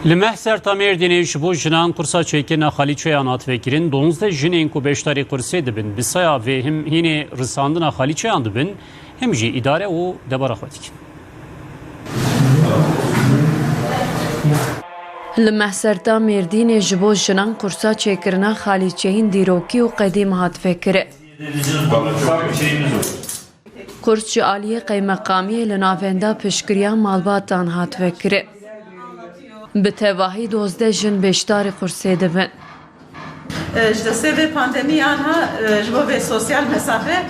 Limehser Tamerdinê ji bo jinan kursa çêkirina Xalîçeyan hat vekirin, 12 jinên ku beşdarî kursê dibin, bi saya vê him hînê risandina Xalîçeyan dibin, him jî îdare û debara xwe dikin. Li Mehserta Mêrdînê ji bo jinan kursa çêkirina Xalîçeyên dîrokî û qedîm hat vekire. Kurs ji aliyê qeymeqamiyê li navenda piştgiriya malbatan hat vekire. Bi tevahî 12 jin beşdarî kursê dibin. Ji destê pandemiyan ha ji bo vê sosyal mesafe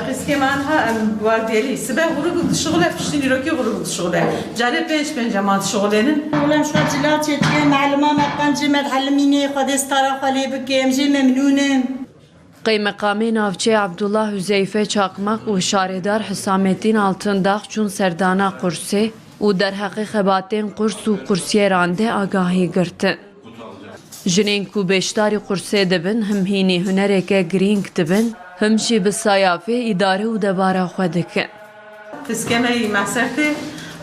riskêman ha em gwardiyelî sibe grûp dişuxile piştî nîrokî grûp dişuxile. Carê pênc ema dişuxilênin. Ulan şu cila çetiye maluma meqancı medhallimînê xwe stara xwe lê bike em jê memnûnim. Qeymeqamê navçe Abdullah Hüzeyfe Çakmak û şaredar Hisamettin Altındağ çûn serdana kursê û derheqê xebatên kurs û kursiyêran de agahî girtin. Jinên ku beşdarî kursê dibin him hînî hunereke girîng dibin, him jî bi saya vê îdare û debara xwe dikin. Fiskemeyî Mehsertê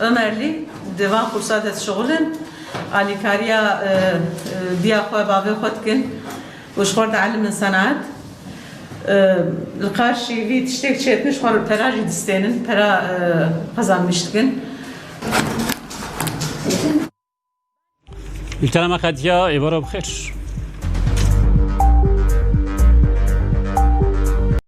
Ömerlî divan kursa destşuxilin, alîkariya diya xwe bavê xwe dikin û ji xwe dielimin senaet. Li qarşî vî tiştek çêtmiş xwe pera jî distênin, pera qezanmış dikin. İltihame Xediya, êvara bixêr.